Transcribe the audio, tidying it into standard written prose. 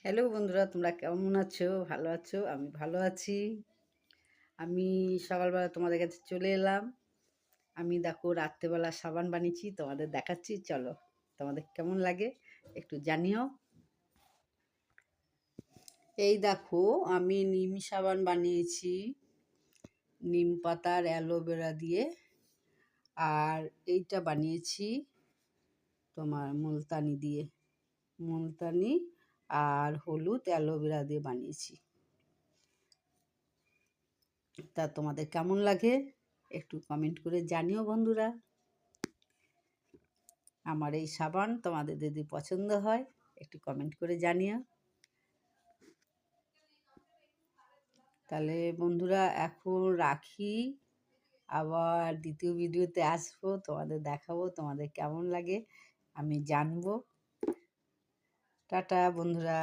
Hello বন্ধুরা, তোমরা কেমন আছো? ভালো আছো? আমি ভালো আছি। আমি সকালবেলা তোমাদের কাছে চলে এলাম। আমি দেখো রাত্রেবেলা সাবান বানিয়েছি, তোমাদের দেখাচ্ছি। চলো, তোমাদের কেমন লাগে একটু জানিও। এই দেখো, আমি নিম সাবান বানিয়েছি নিম পাতার অ্যালোভেরা দিয়ে। আর এইটা বানিয়েছি তোমার মুলতানি দিয়ে, মুলতানি আর হলুদ অ্যালোভেরা দিয়ে বানিয়েছি। তা তোমাদের কেমন লাগে একটু কমেন্ট করে জানিও বন্ধুরা। আমার এই সাবান তোমাদের যদি পছন্দ হয় একটু কমেন্ট করে জানিও। তাহলে বন্ধুরা এখন রাখি, আবার দ্বিতীয় ভিডিওতে আসবো, তোমাদের দেখাবো তোমাদের কেমন লাগে আমি জানবো। টাটা বন্ধুরা।